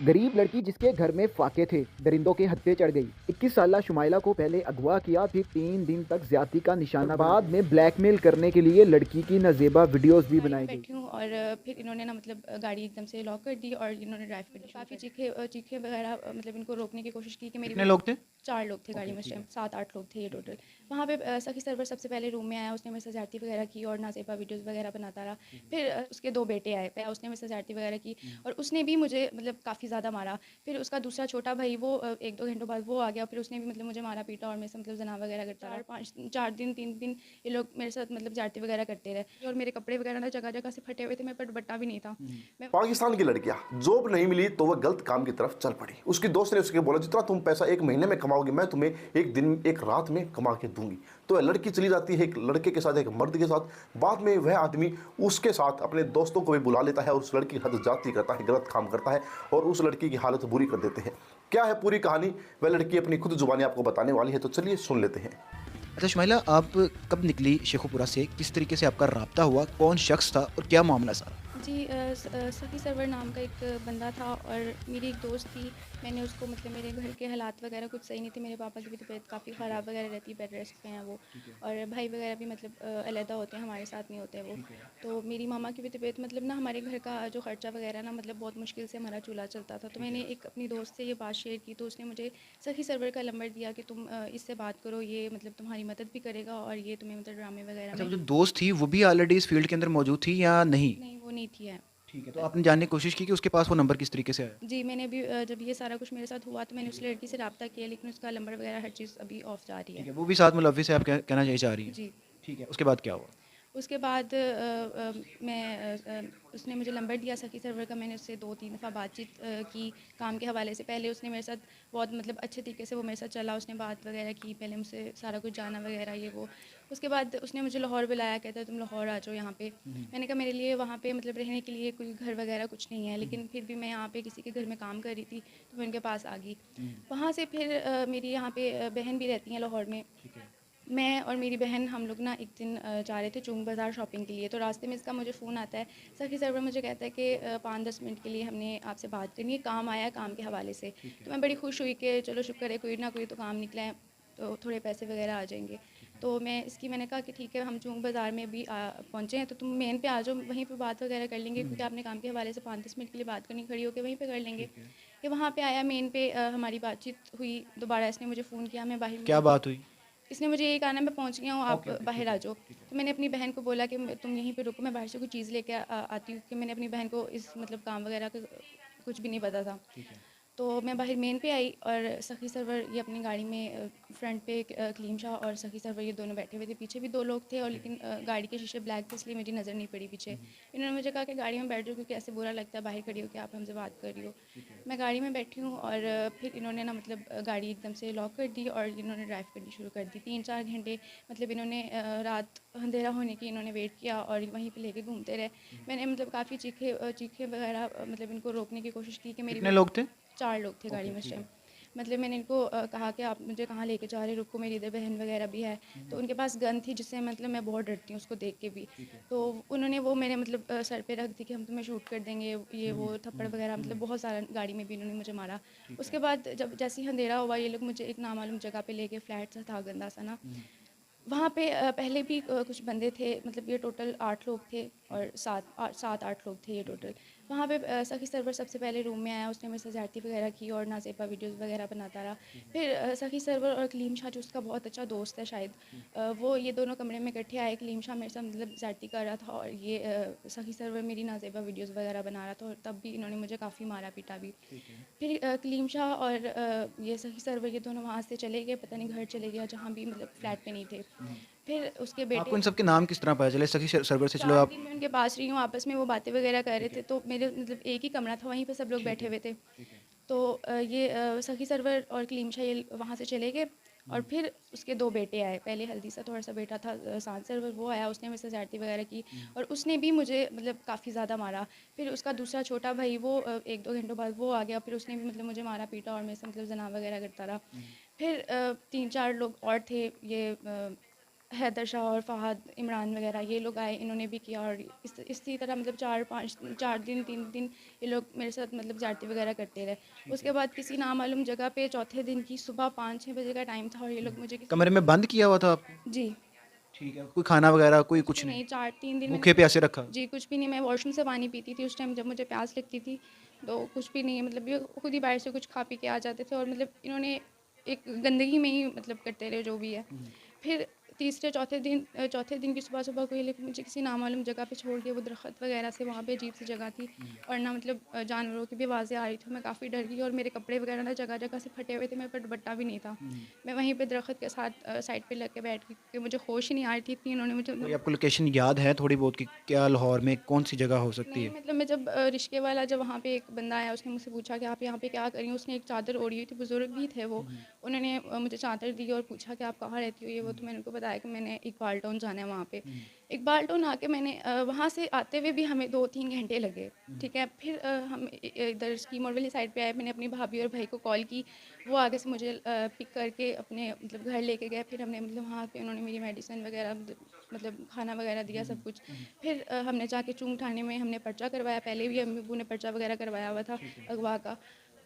गरीब लड़की जिसके घर में फाके थे, दरिंदों के हत्थे चढ़ गई। 21 साला शुमाइला को पहले अगवा किया, फिर 3 दिन तक ज्यादती का निशाना, बाद में ब्लैकमेल करने के लिए लड़की की नजेबा वीडियोस भी गाड़ी बनाई में गई। बैठी हूँ और फिर इन्होंने ना मतलब गाड़ी एकदम से लॉक कर दी और इन्होंने ड्राइव करनी काफ़ी चीखे चीखे वगैरह मतलब इनको रोकने की कोशिश की कि मेरी कितने लोग थे? 4 लोग थे गाड़ी ओके, में उस ठीक टाइम है। 7-8 लोग थे ये टोटल। वहाँ पे सखी सरवर सबसे पहले रूम में आया, उसने मेरे से ज़्यादती वगैरह की और नाज़ेबा वीडियोज़ वगैरह बनाता रहा। फिर उसके 2 बेटे आए, पहले उसने मेरे से ज़्यादती वगैरह की और उसने भी मुझे मतलब काफ़ी ज़्यादा मारा। फिर उसका दूसरा छोटा भाई वो 1-2 घंटों बाद वो आ गया, फिर उसने भी मतलब मुझे मारा पीटा और मेरे से मतलब ज़ना वगैरह करता रहा। 4 दिन 3 दिन ये लोग मेरे साथ मतलब ज़्यादती वगैरह करते रहे और मेरे कपड़े वगैरह ना जगह-जगह से फटे हुए थे, मेरे पर दुपट्टा भी नहीं था। मैं पाकिस्तान की लड़कियां जॉब नहीं मिली तो वह गलत काम की तरफ चल पड़ी। उसकी दोस्त ने उसके बोला जितना तुम पैसा एक महीने में कमाओगे मैं तुम्हें एक दिन एक रात में कमा के दूंगी। तो वह लड़की चली जाती है एक लड़के के साथ, एक मर्द के साथ। बाद में वह आदमी उसके साथ अपने दोस्तों को भी बुला लेता है और उस लड़की की हद जाती करता है, गलत काम करता है और उस लड़की की हालत बुरी कर देते हैं। क्या है पूरी कहानी, वह लड़की अपनी खुद जुबानी आपको बताने वाली है, तो चलिए सुन लेते हैं। अच्छा शुमाइला, आप कब निकली शेखुपुरा से? किस तरीके से आपका राब्ता हुआ? कौन शख्स था और क्या मामला सारा? जी सखी सरवर नाम का एक बंदा था और मेरी एक दोस्त थी। मैंने उसको मतलब मेरे घर के हालात वगैरह कुछ सही नहीं थे, मेरे पापा की भी तबीयत काफ़ी ख़राब वगैरह रहती है, बेड रेस्ट पे हैं वो। और भाई वगैरह भी मतलब अलहदा होते हैं, हमारे साथ नहीं होते वो। तो मेरी मामा की भी तबीयत मतलब ना हमारे घर का जो ख़र्चा वगैरह ना मतलब बहुत मुश्किल से हमारा चूल्हा चलता था। तो मैंने एक अपनी दोस्त से ये बात शेयर की, तो उसने मुझे सखी सरवर का नंबर दिया कि तुम इससे बात करो, ये मतलब तुम्हारी मदद भी करेगा और ये तुम्हें मतलब ड्रामे वगैरह अच्छा, में वो जो दोस्त थी वो भी ऑलरेडी इस फ़ील्ड के अंदर मौजूद थी या नहीं? नहीं, वो नहीं थी है। ठीक है, तो आपने जानने की कोशिश की कि उसके पास वो नंबर किस तरीके से आया? जी, मैंने अभी जब ये सारा कुछ मेरे साथ हुआ तो मैंने उस लड़की से रब्ता किया, लेकिन उसका नंबर वगैरह हर चीज़ अभी ऑफ जा रही ठीक है। है, वो भी साथ मुलव्विस है, आप कहना यही चाह रही हैं? जी। ठीक है, उसके बाद क्या हुआ? उसके बाद उसने मुझे नंबर दिया सखी सर्वर का। मैंने उससे 2-3 दफ़ा बातचीत की काम के हवाले से। पहले उसने मेरे साथ बहुत मतलब अच्छे तरीके से वो मेरे साथ चला, उसने बात वगैरह की, पहले मुझसे सारा कुछ जाना वगैरह ये वो। उसके बाद उसने मुझे लाहौर बुलाया, कहता है तुम लाहौर आ जाओ यहाँ पे। मैंने कहा मेरे लिए वहाँ पे मतलब रहने के लिए कोई घर वगैरह कुछ नहीं है, लेकिन फिर भी मैं यहाँ पे किसी के घर में काम कर रही थी तो मैं उनके पास आ गई। वहाँ से फिर मेरी यहाँ पे बहन भी रहती हैं लाहौर में। ठीक है। मैं और मेरी बहन हम लोग ना एक दिन जा रहे थे चुंग बाज़ार शॉपिंग के लिए, तो रास्ते में इसका मुझे फ़ोन आता है। सखी सर्वर मुझे कहता है कि 5-10 मिनट के लिए हमने आपसे बात करनी है, काम आया है काम के हवाले से। तो मैं बड़ी खुश हुई कि चलो शुक्र है कोई ना कोई तो काम निकला है, तो थोड़े पैसे वगैरह आ जाएंगे। तो मैंने कहा कि ठीक है, हम चुंग बाज़ार में भी पहुँचे हैं, तो तुम मेन पे आ जाओ, वहीं पे बात वगैरह कर लेंगे, क्योंकि आपने काम के हवाले से 5-10 मिनट के लिए बात करनी, खड़ी होकर वहीं पे कर लेंगे। कि वहाँ पे आया मेन पे, हमारी बातचीत हुई। दोबारा इसने मुझे फ़ोन किया, मैं बाहर क्या निकली। बात हुई? इसने मुझे यही कहा ना मैं पहुँच गया हूँ, आप ओके, ओके, बाहर ठीक आ है, जाओ। ठीक है, तो मैंने अपनी बहन को बोला कि तुम यहीं पे रुको, मैं बाहर से कोई चीज़ लेके आती हूँ, कि मैंने अपनी बहन को इस मतलब काम वगैरह का कुछ भी नहीं पता था। ठीक है। तो मैं बाहर मेन पे आई और सखी सरवर ये अपनी गाड़ी में फ्रंट पे कलीम शाह और सखी सरवर ये दोनों बैठे हुए थे। पीछे भी 2 लोग थे और लेकिन गाड़ी के शीशे ब्लैक थे, इसलिए मेरी नज़र नहीं पड़ी पीछे। इन्होंने मुझे कहा कि गाड़ी में बैठ जाओ, क्योंकि ऐसे बुरा लगता है बाहर खड़ी हो के आप हमसे बात कर रही हो। मैं गाड़ी में बैठी हूँ और फिर इन्होंने ना मतलब गाड़ी एकदम से लॉक कर दी और इन्होंने ड्राइव करनी शुरू कर दी। 3-4 घंटे मतलब इन्होंने रात अंधेरा होने की इन्होंने वेट किया और वहीं पे लेके घूमते रहे। मैंने मतलब काफ़ी चीखे वगैरह मतलब इनको रोकने की कोशिश की कि मेरी कितने लोग थे? 4 लोग थे गाड़ी ओके, में उस ठीक टाइम। है। मतलब मैंने इनको कहा कि आप मुझे कहाँ लेके जा रहे हैं, रुको, मेरी इधर बहन वगैरह भी है। तो उनके पास गन थी, जिससे मतलब मैं बहुत डरती हूँ उसको देख के भी। तो उन्होंने वो मेरे मतलब सर पे रख दी कि हम तुम्हें शूट कर देंगे, ये वो थप्पड़ वगैरह मतलब बहुत सारा गाड़ी में भी इन्होंने मुझे मारा। उसके बाद जब जैसे ही अंधेरा हुआ, ये लोग मुझे एक नामालूम जगह पे लेके, फ्लैट सा था गंदा सा ना, वहाँ पे पहले भी कुछ बंदे थे, मतलब ये टोटल 8 लोग थे और 7-8 लोग थे ये टोटल। वहाँ पे सखी सरवर सबसे पहले रूम में आया, उसने मेरे से ज़्यादती वगैरह की और नाज़ेबा वीडियोज़ वगैरह बनाता रहा। फिर सखी सरवर और कलीम शाह जो उसका बहुत अच्छा दोस्त है शायद, वो ये दोनों कमरे में इकट्ठे आए। कलीम शाह मेरे साथ मतलब ज़्यादती कर रहा था और ये सखी सरवर मेरी नाज़ेबा वीडियोज़ वगैरह बना रहा था, और तब भी इन्होंने मुझे काफ़ी मारा पीटा भी। फिर कलीम शाह और ये सखी सरवर ये दोनों वहाँ से चले गए, पता नहीं घर चले गए, जहाँ भी मतलब फ्लैट पे नहीं थे। फिर उसके आपको बेटे इन सब के नाम किस तरह पता चले? सखी सर्वर से चलो 4 आप। दिन मैं उनके पास रही हूँ, आपस में वो बातें वगैरह कर रहे थे, तो मेरे मतलब एक ही कमरा था, वहीं पे सब लोग बैठे हुए थे। तो ये सखी सरवर और कलीम शाह ये वहाँ से चले गए और फिर उसके 2 बेटे आए। पहले हल्दी सा थोड़ा-सा बेटा था शान सरवर, वो आया, उसने मेरे से ज़्यादती वगैरह की और उसने भी मुझे मतलब काफ़ी ज़्यादा मारा। फिर उसका दूसरा छोटा भाई वो 1-2 घंटों बाद वो आ गया, फिर उसने भी मतलब मुझे मारा पीटा और मेरे से मतलब ज़ना वगैरह करता रहा। फिर 3-4 लोग और थे, ये हैदर शाह और फ़हाद इमरान वगैरह ये लोग आए, इन्होंने भी किया। और इसी तरह मतलब 4 दिन 3 दिन ये लोग मेरे साथ मतलब ज़्यादती वगैरह करते रहे। उसके बाद किसी नामालूम जगह पे चौथे दिन की सुबह 5-6 बजे का टाइम था और ये लोग मुझे कमरे में बंद किया हुआ था आपको? जी ठीक है, कोई खाना वगैरह कोई कुछ नहीं? नहीं 4-3 दिन में भूखे प्यासे रखा? जी कुछ भी नहीं। मैं वॉशरूम से पानी पीती थी उस टाइम जब मुझे प्यास लगती थी, तो कुछ भी नहीं, मतलब ये खुद ही बाहर से कुछ खा पी के आ जाते थे और मतलब इन्होंने एक गंदगी में ही मतलब करते रहे जो भी है। फिर चौथे दिन की सुबह को ये लोग मुझे किसी नामालूम जगह पे छोड़ के, वो दरख्त वगैरह से, वहाँ पे अजीब सी जगह थी और ना मतलब जानवरों की भी आवाज़ें आ रही थी। मैं काफ़ी डर गई और मेरे कपड़े वगैरह ना जगह जगह से फटे हुए थे, मेरे पर दुपट्टा भी नहीं था। मैं वहीं पे दरख्त के साथ साइड पे लग के बैठ गई क्योंकि मुझे होश ही नहीं आ रही थी, इतनी इन्होंने मुझे कोई आपको लोकेशन याद है थोड़ी बहुत कि क्या लाहौर में कौन सी जगह हो सकती नहीं है? मतलब मैं जब रिश्के वाला जब वहाँ पे एक बंदा आया, उसने मुझसे पूछा कि आप यहाँ पे क्या कर रही हैं। उसने एक चादर ओढ़ी हुई थी, बुजुर्ग भी थे वो। उन्होंने मुझे चादर दी और पूछा कि आप कहाँ रहती हो ये वो। तो मैंने उनको बताया कि मैंने इकबाल टाउन जाना है वहाँ पे। इकबाल टाउन आके मैंने वहाँ से आते हुए भी हमें 2-3 घंटे लगे, ठीक है। फिर हम इधर स्कीम वाली साइड पे आए। मैंने अपनी भाभी और भाई को कॉल की, वो आगे से मुझे पिक करके अपने मतलब घर लेके गए। फिर हमने मतलब वहाँ पे उन्होंने मेरी मेडिसिन वगैरह मतलब खाना वगैरह दिया सब कुछ। फिर हमने जाके चूंग थाने में हमने पर्चा करवाया। पहले भी अम्मी अब्बू ने पर्चा वगैरह करवाया हुआ था अगवा का।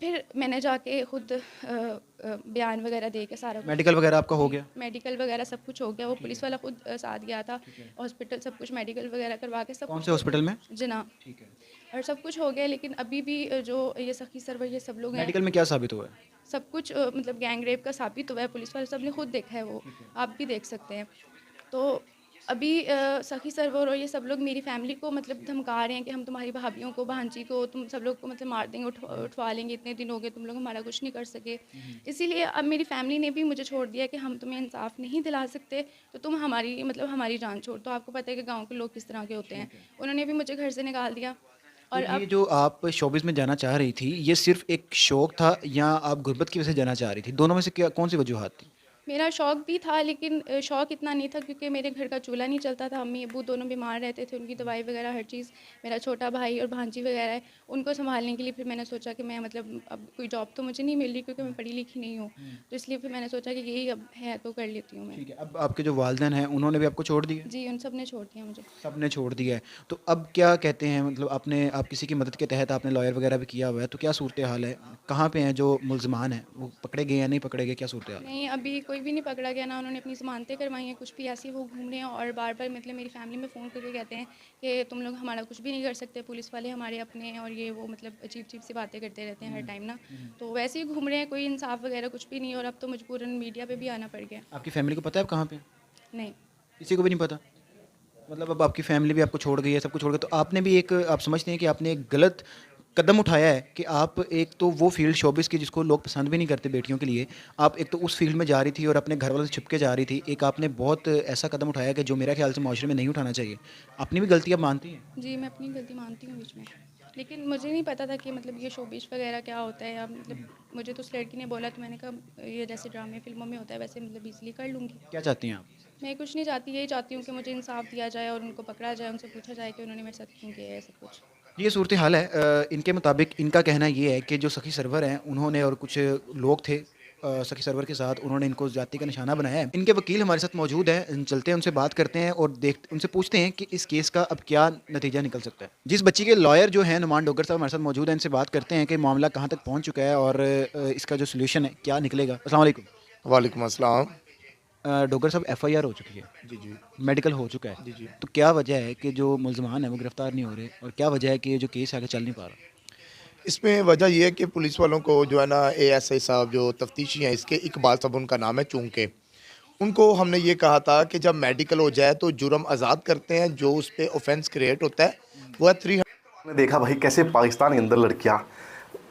फिर मैंने जाके खुद बयान वगैरह दे के सारा कुछ मेडिकल वगैरह आपका हो गया? मेडिकल वगैरह सब कुछ हो गया। वो पुलिस वाला खुद साथ गया था हॉस्पिटल, सब कुछ मेडिकल वगैरह करवा के सब कौन कुछ से हॉस्पिटल में? जना ठीक है। और सब कुछ हो गया। लेकिन अभी भी जो ये सखी सरवर ये सब लोग हैं, मेडिकल में क्या साबित हुआ है? सब कुछ मतलब गैंग रेप का साबित हुआ है। पुलिस वाले सब ने खुद देखा है, वो आप भी देख सकते हैं। तो अभी सखी सरवर और ये सब लोग मेरी फैमिली को मतलब धमका रहे हैं कि हम तुम्हारी भाभीयों को, भांजी को, तुम सब लोग को मतलब मार देंगे, उठवा लेंगे, इतने दिन हो गए तुम लोग हमारा कुछ नहीं कर सके। इसीलिए अब मेरी फैमिली ने भी मुझे छोड़ दिया कि हम तुम्हें इंसाफ नहीं दिला सकते, तो तुम हमारी मतलब हमारी जान छोड़। तो आपको पता है कि गाँव के लोग किस तरह के होते हैं। उन्होंने भी मुझे घर से निकाल दिया। तो और ये अब जो आप शोबिज़ में जाना चाह रही थी, ये सिर्फ़ एक शौक था या आप गुर्बत की वजह से जाना चाह रही थी? दोनों में से क्या कौन सी वजूहात थी? मेरा शौक़ भी था, लेकिन शौक़ इतना नहीं था क्योंकि मेरे घर का चूल्हा नहीं चलता था। अम्मी अब्बू दोनों बीमार रहते थे, उनकी दवाई वगैरह हर चीज़। मेरा छोटा भाई और भांजी वगैरह है, उनको सँभालने के लिए फिर मैंने सोचा कि मैं मतलब अब कोई जॉब तो मुझे नहीं मिल रही क्योंकि मैं पढ़ी लिखी नहीं हूँ। तो इसलिए फिर मैंने सोचा कि यही अब है तो कर लेती हूँ मैं। ठीक है, अब आपके जो वालिदैन हैं, उन्होंने भी आपको छोड़ दिया? जी, उन सब ने छोड़ दिया मुझे। सबने छोड़ दिया है। तो अब क्या कहते हैं मतलब आप किसी की मदद के तहत आपने लॉयर वगैरह भी किया हुआ है, तो क्या सूरत-ए-हाल है? कहाँ पे हैं जो मुल्ज़िमान हैं? वो पकड़े गए या नहीं पकड़े गए, क्या सूरत-ए-हाल है? नहीं, अभी कोई भी नहीं पकड़ा गया, ना उन्होंने अपनी ज़मानतें करवाई हैं, कुछ भी। ऐसे ही वो घूम रहे हैं और बार-बार मतलब मेरी फैमिली में फ़ोन करके कहते हैं कि तुम लोग हमारा कुछ भी नहीं कर सकते, पुलिस वाले हमारे अपने हैं और ये वो मतलब अजीब-अजीब सी बातें करते रहते हैं हर टाइम ना। तो वैसे ही घूम रहे हैं, कोई इंसाफ वगैरह कुछ भी नहीं है और अब तो मजबूरन मीडिया पे भी आना पड़ गया। आपकी फ़ैमिली को पता है आप कहाँ पे हैं? नहीं। किसी को भी नहीं पता? मतलब अब आपकी फ़ैमिली भी आपको छोड़ गई है, सब कुछ छोड़ गया, तो आपने भी एक आप समझते हैं कि आपने एक गलत कदम उठाया है कि आप एक तो वो फ़ील्ड शोबिज़ की जिसको लोग पसंद भी नहीं करते बेटियों के लिए, आप एक तो उस फ़ील्ड में जा रही थी और अपने घर वालों से छिप के जा रही थी। एक आपने बहुत ऐसा कदम उठाया कि जो मेरा ख़्याल से माशरे में नहीं उठाना चाहिए। अपनी भी गलती आप मानती हैं? जी, मैं अपनी गलती मानती हूँ बीच में। लेकिन मुझे नहीं पता था कि मतलब ये शोबिश वगैरह क्या होता है, या मतलब मुझे तो उस लड़की ने बोला तो मैंने कहा ये जैसे ड्रामे फ़िल्मों में होता है वैसे मतलब ईज़िली कर लूँगी। क्या चाहती हैं आप? मैं कुछ नहीं चाहती, यही चाहती हूँ कि मुझे इंसाफ दिया जाए और उनको पकड़ा जाए, उनसे पूछा जाए कि उन्होंने मेरे साथ क्यों किया है सब कुछ। ये सूरत हाल है। इनके मुताबिक इनका कहना ये है कि जो सखी सरवर हैं उन्होंने और कुछ लोग थे सखी सरवर के साथ, उन्होंने इनको जाति का निशाना बनाया है। इनके वकील हमारे साथ मौजूद हैं, चलते हैं उनसे बात करते हैं और उनसे पूछते हैं कि इस केस का अब क्या नतीजा निकल सकता है। जिस बच्ची के लॉयर जो हैं नुमान डोगर साहब हमारे साथ मौजूद हैं, इनसे बात करते हैं कि मामला कहाँ तक पहुँच चुका है और इसका जो सोल्यूशन है क्या निकलेगा। अस्सलाम वालेकुम। वालेकुम अस्सलाम। डोगर साहब एफआईआर हो चुकी है, जी जी मेडिकल हो चुका है, जी जी। तो क्या वजह है कि जो मुल्ज़िमान हैं वो गिरफ्तार नहीं हो रहे और क्या वजह है कि ये जो केस आगे चल नहीं पा रहा? इसमें वजह ये है कि पुलिस वालों को जो है ना एएसआई साहब जो तफ्तीशी हैं इसके, इकबाल साहब उनका नाम है, चूंकि उनको हमने ये कहा था कि जब मेडिकल हो जाए तो जुर्म आज़ाद करते हैं, जो उस पर ऑफेंस क्रिएट होता है वो है 300। मैंने देखा भाई कैसे पाकिस्तान के अंदर लड़कियां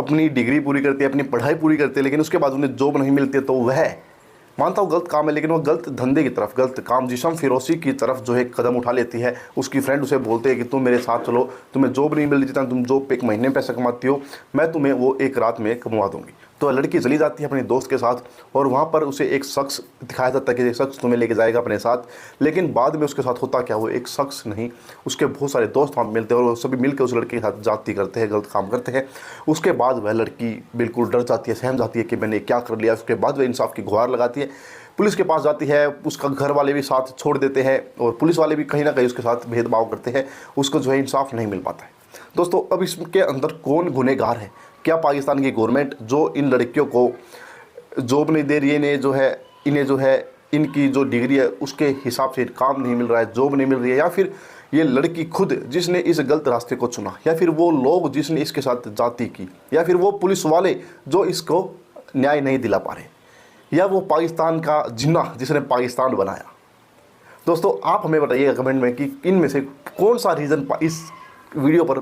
अपनी डिग्री पूरी करती है, अपनी पढ़ाई पूरी करती है, लेकिन उसके बाद उन्हें जॉब नहीं मिलती है। तो वह मानता हूँ गलत काम है, लेकिन वो गलत धंधे की तरफ, गलत काम जिस्म फिरोसी की तरफ जो है कदम उठा लेती है। उसकी फ्रेंड उसे बोलते हैं कि तुम मेरे साथ चलो, तुम्हें जॉब नहीं मिल रही, जितना तुम जॉब पे एक महीने में पैसा कमाती हो, मैं तुम्हें वो एक रात में कमवा दूंगी। तो लड़की चली जाती है अपने दोस्त के साथ और वहाँ पर उसे एक शख्स दिखाया जाता है कि ये शख्स तुम्हें लेके जाएगा अपने साथ, लेकिन बाद में उसके साथ होता क्या, वो एक शख्स नहीं, उसके बहुत सारे दोस्त वहाँ मिलते हैं और वो सभी मिलकर उस लड़के के साथ जाती करते हैं, गलत काम करते हैं। उसके बाद वह लड़की बिल्कुल डर जाती है, सहम जाती है कि मैंने क्या कर लिया। उसके बाद वह इंसाफ की गुहार लगाती है, पुलिस के पास जाती है, उसका घर वाले भी साथ छोड़ देते हैं और पुलिस वाले भी कहीं ना कहीं उसके साथ भेदभाव करते हैं, उसको जो है इंसाफ नहीं मिल पाता है। दोस्तों, अब इसके अंदर कौन गुनहगार है? क्या पाकिस्तान की गवर्नमेंट जो इन लड़कियों को जॉब नहीं दे रही है, इन्हें जो है इनकी जो डिग्री है उसके हिसाब से काम नहीं मिल रहा है, जॉब नहीं मिल रही है, या फिर ये लड़की खुद जिसने इस गलत रास्ते को चुना, या फिर वो लोग जिसने इसके साथ जाति की, या फिर वो पुलिस वाले जो इसको न्याय नहीं दिला पा रहे, या वो पाकिस्तान का जिन्ना जिसने पाकिस्तान बनाया? दोस्तों, आप हमें बताइएगा कमेंट में कि इनमें से कौन सा रीज़न इस वीडियो पर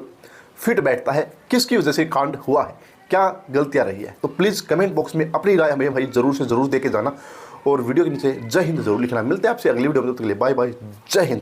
फिट बैठता है, किसकी वजह से कांड हुआ है, क्या गलतियां रही है। तो प्लीज़ कमेंट बॉक्स में अपनी राय हमें भाई ज़रूर से ज़रूर दे के जाना और वीडियो के नीचे जय हिंद ज़रूर लिखना। मिलते हैं आपसे अगली वीडियो में, तब तक के लिए बाय बाय, जय हिंद।